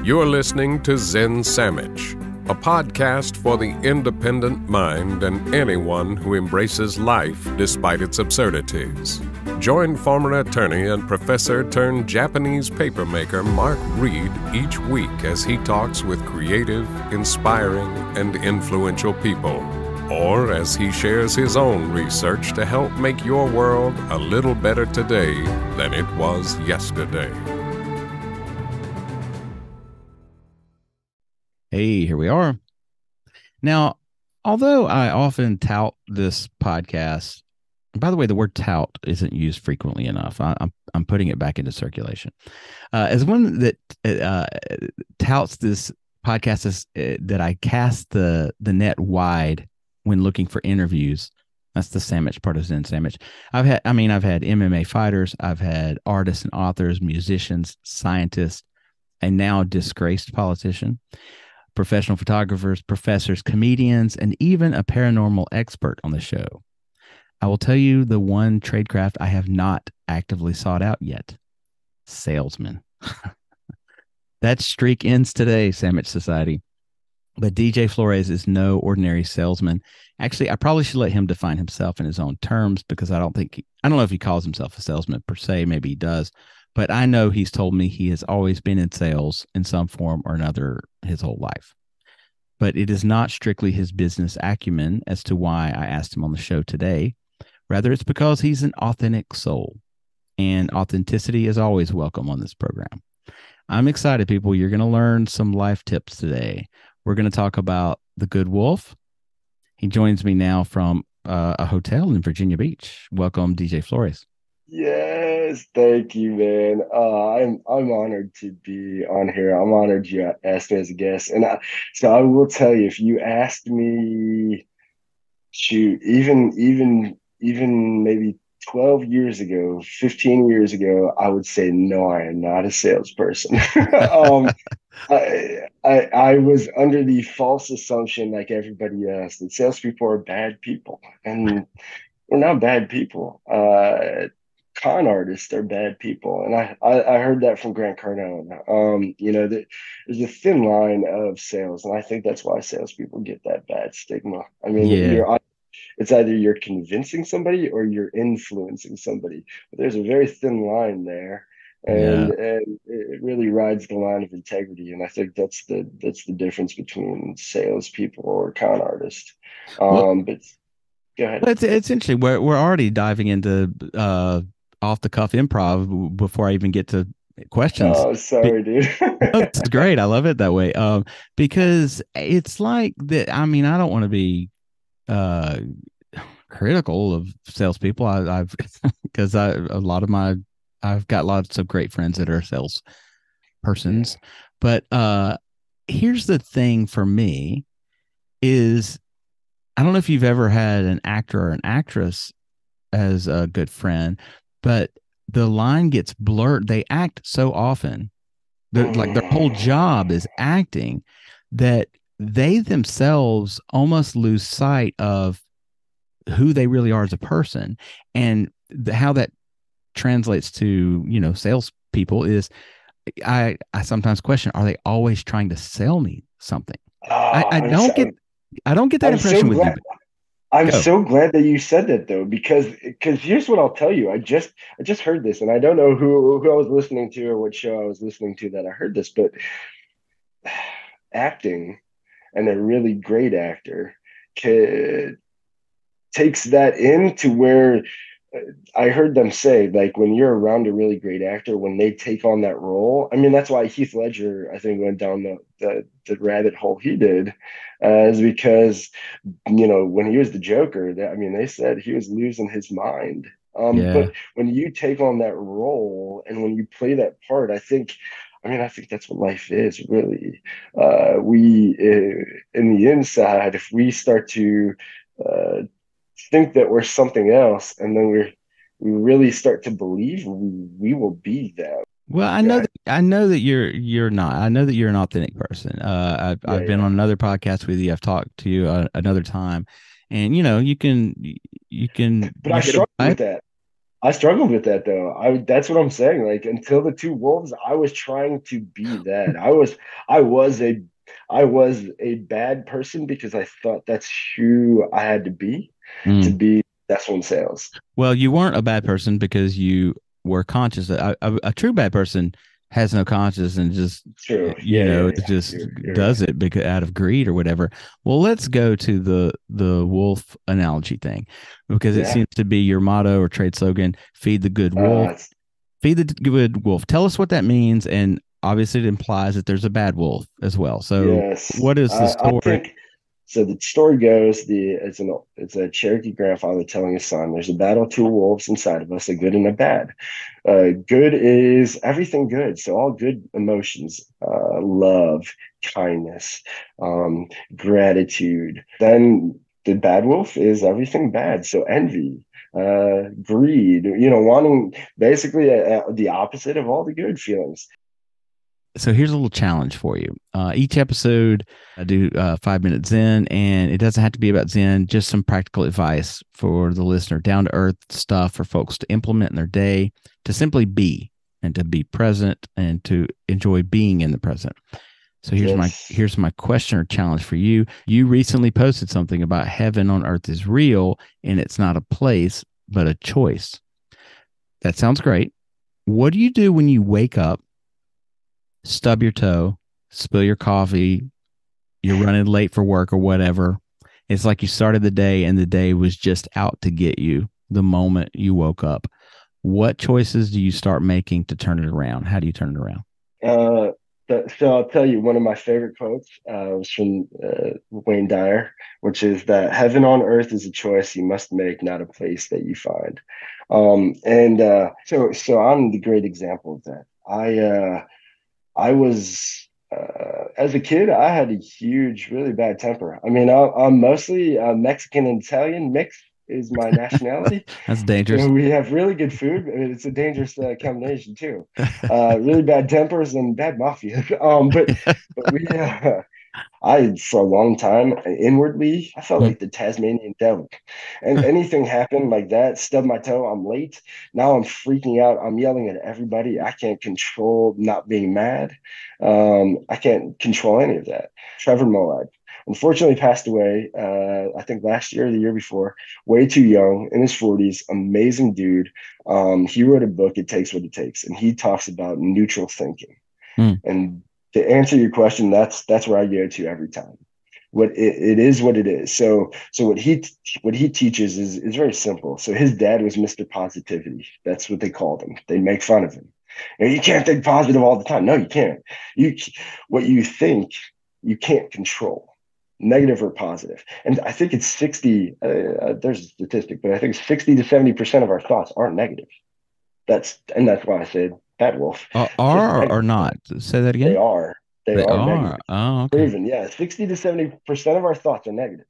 You're listening to Zen Sammich, a podcast for the independent mind and anyone who embraces life despite its absurdities. Join former attorney and professor turned Japanese papermaker Mark Reed each week as he talks with creative, inspiring, and influential people, or as he shares his own research to help make your world a little better today than it was yesterday. Hey, here we are. Now, although I often tout this podcast, and by the way, the word tout isn't used frequently enough. I'm putting it back into circulation. As one that touts this podcast as that I cast the net wide when looking for interviews. That's the Sammich part of Zen Sammich. I've had MMA fighters, I've had artists and authors, musicians, scientists, and now disgraced politician, professional photographers, professors, comedians, and even a paranormal expert on the show. I will tell you the one tradecraft I have not actively sought out yet: salesman. That streak ends today, Sammich Society. But DJ Flores is no ordinary salesman. Actually, I probably should let him define himself in his own terms, because I don't know if he calls himself a salesman per se. Maybe he does. But I know he's told me he has always been in sales in some form or another his whole life. But it is not strictly his business acumen as to why I asked him on the show today. Rather, it's because he's an authentic soul. And authenticity is always welcome on this program. I'm excited, people. You're going to learn some life tips today. We're going to talk about the good wolf. He joins me now from a hotel in Virginia Beach. Welcome, DJ Flores. Yes, thank you, man. I'm honored to be on here. I'm honored you asked me as a guest, and so I will tell you, if you asked me, shoot, even maybe 12 years ago, 15 years ago, I would say no, I am not a salesperson. I was under the false assumption, like everybody else, that salespeople are bad people, and we're not bad people. Con artists are bad people, and I heard that from Grant Cardone. That there's a thin line of sales, and I think that's why salespeople get that bad stigma. I mean, it's either you're convincing somebody or you're influencing somebody, but there's a very thin line there, and it really rides the line of integrity. And I think that's the difference between salespeople or con artists. But go ahead. Well, it's interesting. We're already diving into off the cuff improv before I even get to questions. Oh, sorry, dude. It's great. I love it that way. Because it's like that. I mean, I don't want to be critical of salespeople. I've got lots of great friends that are sales persons. But here's the thing for me is, I don't know if you've ever had an actor or an actress as a good friend, but the line gets blurred. They act so often. Like their whole job is acting, that they themselves almost lose sight of who they really are as a person. And how that translates to, salespeople is, I sometimes question, are they always trying to sell me something? I don't get that impression with you. I'm so glad that you said that, though, because here's what I'll tell you. I just heard this, and I don't know who I was listening to or what show I was listening to that I heard this, but acting, and a really great actor takes that into where I heard them say, like, when you're around a really great actor, when they take on that role, I mean, that's why Heath Ledger, I think, went down the rabbit hole he did, is because, when he was the Joker, they said he was losing his mind. But when you take on that role and when you play that part, I think that's what life is, really. We, in the inside, if we start to think that we're something else, and then we really start to believe we will be that. Well, I know that you're not. I know that you're an authentic person. I've been on another podcast with you. I've talked to you another time, and you can. But I struggle with that. I struggled with that though. That's what I'm saying. Like until the two wolves, I was trying to be that. I was a I was a bad person because I thought that's who I had to Mm. be successful in sales. Well, you weren't a bad person because you were conscious. A true bad person has no conscience and just, True. you Yeah, know, yeah, it yeah. just You're right. does it because out of greed or whatever. Well, let's go to the wolf analogy thing because it Yeah. seems to be your motto or trade slogan: "Feed the good wolf." It's Feed the good wolf. Tell us what that means, and obviously it implies that there's a bad wolf as well. So, Yes, what is the I story? think so. The story goes it's a Cherokee grandfather telling his son, "There's a battle of two wolves inside of us, a good and a bad. Good is everything good, so all good emotions, love, kindness, gratitude. Then the bad wolf is everything bad, so envy." Greed, wanting basically the opposite of all the good feelings. So here's a little challenge for you. Each episode, I do 5 minute Zen, and it doesn't have to be about Zen, just some practical advice for the listener, down to earth stuff for folks to implement in their day, to simply be and to be present and to enjoy being in the present. So Yes. here's my question or challenge for you. You recently posted something about heaven on earth is real and it's not a place, but a choice. That sounds great. What do you do when you wake up, stub your toe, spill your coffee, you're running late for work or whatever? It's like you started the day and the day was just out to get you the moment you woke up. What choices do you start making to turn it around? How do you turn it around? Uh, so I'll tell you one of my favorite quotes was from Wayne Dyer, which is that heaven on earth is a choice you must make, not a place that you find. So I'm the great example of that. I was as a kid, I had a huge, really bad temper. I mean, I'm mostly Mexican and Italian mix is my nationality. That's So dangerous. we have really good food. I mean, it's a dangerous combination too. Really bad tempers and bad mafia. But for a long time, inwardly, I felt like the Tasmanian devil. And anything happened like that, stub my toe, I'm late. Now I'm freaking out. I'm yelling at everybody. I can't control not being mad. I can't control any of that. Trevor Moawad unfortunately passed away, I think last year or the year before, way too young, in his 40s, amazing dude. He wrote a book, It Takes What It Takes, and he talks about neutral thinking. Mm. And to answer your question, that's where I go to every time. It is what it is. So what he teaches is very simple. So his dad was Mr. Positivity. That's what they called him. They make fun of him. You can't think positive all the time. No, you can't. You what you think you can't control, negative or positive. And I think it's 60. There's a statistic, but I think 60 to 70% of our thoughts are negative. That's why I said bad wolf. Just Are or negative. not? Say that They again. are. They They are are. negative. Oh, okay. Proven. Yeah. 60 to 70% of our thoughts are negative.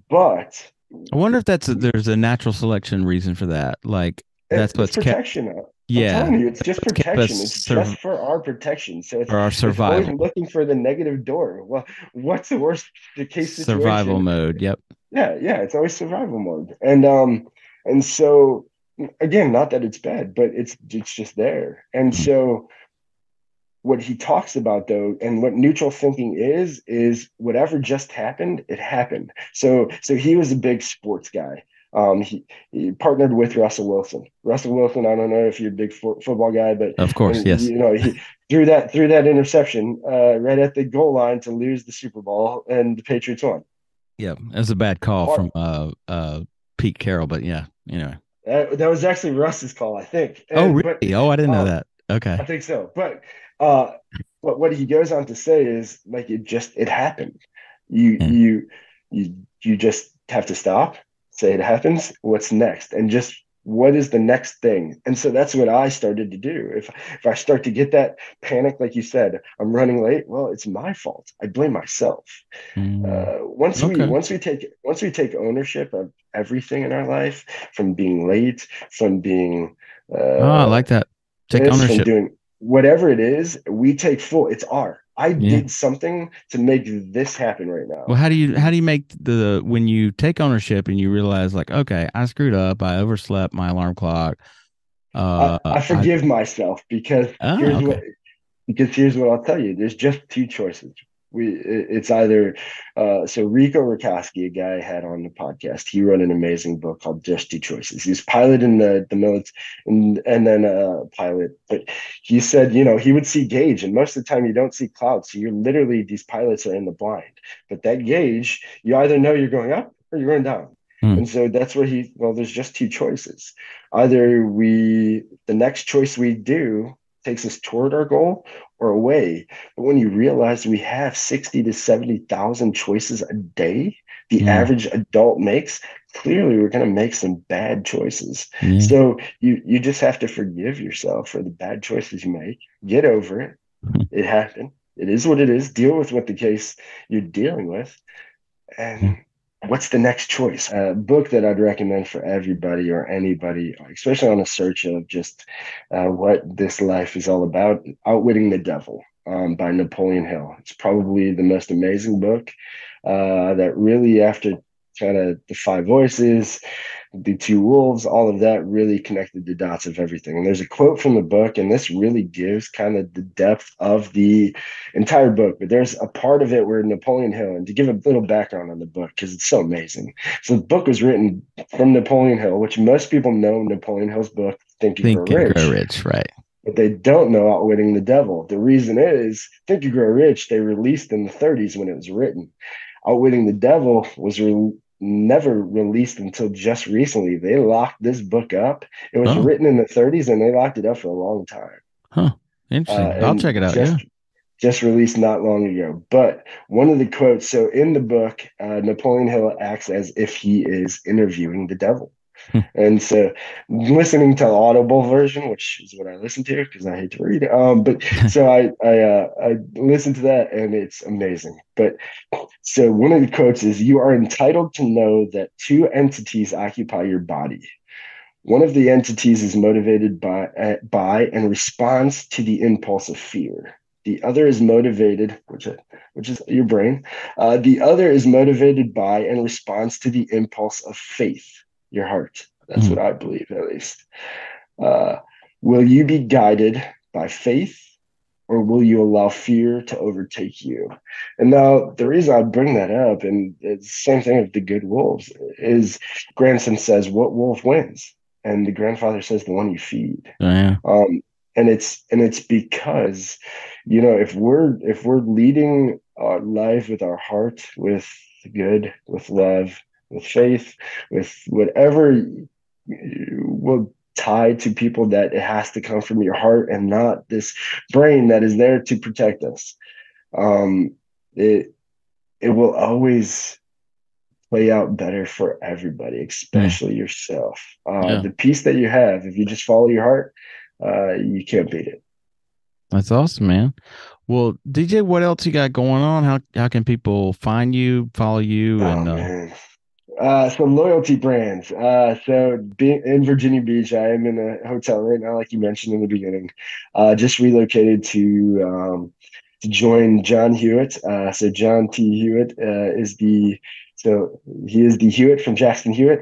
But I wonder if there's a natural selection reason for that. Like that's it's what's kept. protection. I'm Yeah, telling you, it's just what's kept us protection. It's just for our protection. So for our it's always survival looking for the negative door. Well, what's the worst case survival situation? mode. Yep. Yeah, it's always survival mode. And so again, not that it's bad, but it's just there. And Mm. so what he talks about though, and what neutral thinking is whatever just happened, it happened. So he was a big sports guy. He partnered with Russell Wilson. Russell Wilson, I don't know if you're a big football guy, but Of course, and yes. you know he threw that interception right at the goal line to lose the Super Bowl, and the Patriots won. Yeah, it was a bad call Part from Pete Carroll, but yeah, anyway. that was actually Russ's call, I think. Oh, And but really? Oh, I didn't know uh, that. I Okay. think so. But uh, what he goes on to say is like it happened. You Yeah. you you just have to stop, say it happens. What's next? And just what is the next thing? And so that's what I started to do. If I start to get that panic, like you said, I'm running late. Well, it's my fault. I blame myself. Mm. Okay. Once we take ownership of everything in our life, from being late, from being Oh, I uh, like that. Take this, from ownership. doing whatever it is, we take full. It's our. I Yeah. did something to make this happen right now. Well, how do you make when you take ownership and you realize like, okay, I screwed up, I overslept my alarm clock. I I forgive myself okay. because here's what I'll tell you. There's just two choices. It's either so Rico Rakowski, a guy I had on the podcast, he wrote an amazing book called Just Two Choices. He's pilot in the military and then a pilot. But he said, he would see gauge, and most of the time you don't see clouds. So you're literally these pilots are in the blind. But that gauge, you either know you're going up or you're going down. Hmm. And so that's where there's just two choices. Either the next choice we do takes us toward our goal or away. But when you realize we have 60 to 70,000 choices a day, the Yeah. average adult makes, clearly we're going to make some bad choices. Yeah. So you just have to forgive yourself for the bad choices you make. Get over it. It happened. It is what it is. Deal with what the case you're dealing with. Yeah. And what's the next choice? A book that I'd recommend for everybody or anybody, especially on a search of just what this life is all about, Outwitting the Devil by Napoleon Hill. It's probably the most amazing book that really, after kind of the five voices, the two wolves, all of that really connected the dots of everything. And there's a quote from the book, and this really gives kind of the depth of the entire book. But there's a part of it where Napoleon Hill, and to give a little background on the book, because it's so amazing. So the book was written from Napoleon Hill, which most people know Napoleon Hill's book, Think and Grow Think and Grow Rich. Rich, right? But they don't know Outwitting the Devil. The reason is Think and Grow Rich, they released in the 30s when it was written. Outwitting the Devil was never released until just recently. They locked this book up. It was Oh, written in the 30s and they locked it up for a long time. huh. Interesting. I'll check And it out. Yeah. just released not long ago. But one of the quotes, so in the book, Napoleon Hill acts as if he is interviewing the devil. Hmm. And so listening to the Audible version, which is what I listen to because I hate to read. But so I listen to that and it's amazing. But so one of the quotes is, "You are entitled to know that two entities occupy your body. One of the entities is motivated by and responds to the impulse of fear. The other is motivated, which is your brain. The other is motivated by and responds to the impulse of faith, your heart. That's Hmm. what I believe, at least. Uh, will you be guided by faith, or will you allow fear to overtake you?" And now the reason I bring that up, and it's the same thing with the good wolves, is grandson says, "What wolf wins?" And the grandfather says, "The one you feed." Yeah. And it's because, if we're leading our life with our heart, with good, with love, with faith, with whatever will tie to people, that it has to come from your heart and not this brain that is there to protect us. Um, it it will always play out better for everybody, Yeah. especially yourself. Yeah. The peace that you have, if you just follow your heart, you can't beat it. That's awesome, man. Well, DJ, what else you got going on? How can people find you, follow you, Oh and man. Some loyalty brands. So being in Virginia Beach, I am in a hotel right now, like you mentioned in the beginning. Just relocated to join John Hewitt. So John T. Hewitt he is the Hewitt from Jackson Hewitt.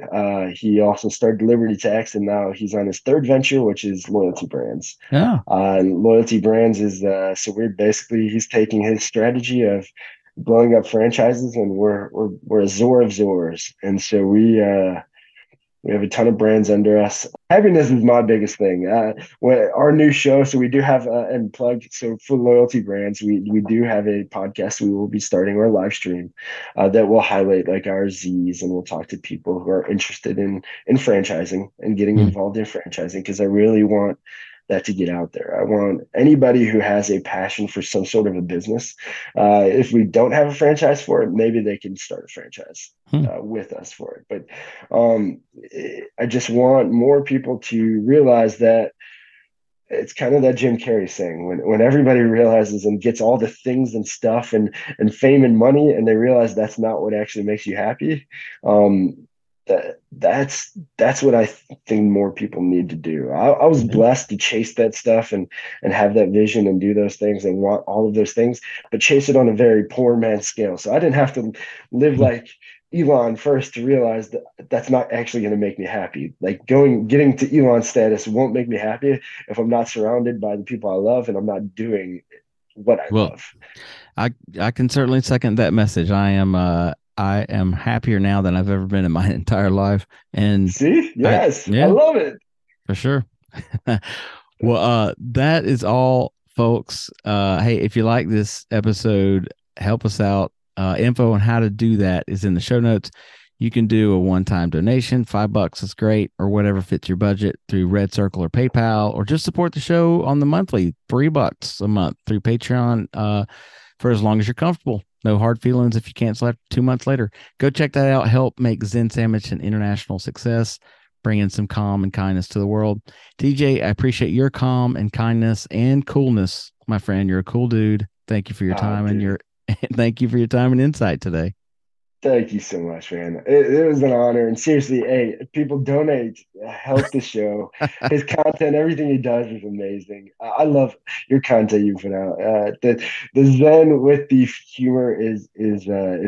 He also started Liberty Tax, and now he's on his third venture, which is Loyalty Brands. yeah. Loyalty Brands is so he's taking his strategy of blowing up franchises, and we're a Zor of Zors, and so we have a ton of brands under us. Happiness is my biggest thing. Our new show, so we do have and plug. So for Loyalty Brands, we do have a podcast. We will be starting our live stream that will highlight like our Z's, and we'll talk to people who are interested in franchising and getting Hmm. involved in franchising, because I really want that to get out there. I want anybody who has a passion for some sort of a business. If we don't have a franchise for it, maybe they can start a franchise Hmm. with us for it. But I just want more people to realize that it's kind of that Jim Carrey saying, when everybody realizes and gets all the things and stuff and fame and money, and they realize that's not what actually makes you happy. That's what I think more people need to do. I was Yeah. blessed to chase that stuff and have that vision and do those things and want all of those things, but chase it on a very poor man's scale. So I didn't have to live like Elon first to realize that that's not actually going to make me happy. Like getting to Elon status won't make me happy if I'm not surrounded by the people I love and I'm not doing what I Well, love. I can certainly second that message. I am happier now than I've ever been in my entire life. And See? Yes, I yeah, love it. for sure. Well, that is all, folks. Hey, if you like this episode, help us out. Info on how to do that is in the show notes. You can do a one-time donation, $5 is great, or whatever fits your budget through Red Circle or PayPal, or just support the show on the monthly, $3 a month through Patreon, for as long as you're comfortable. No hard feelings if you cancel after 2 months later. Go check that out. Help make Zen Sammich an international success, bringing some calm and kindness to the world. TJ, I appreciate your calm and kindness and coolness, my friend. You're a cool dude. Thank you for your Oh, time and dude. thank you for your time and insight today. Thank you so much, man. It was an honor. And seriously, hey, people donate, help the show. His content, everything he does is amazing. I love your content you put out. The Zen with the humor is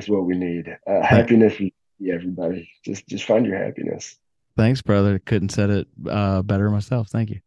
what we need. Happiness is key, everybody. Just find your happiness. Thanks, brother. Couldn't said it better myself. Thank you.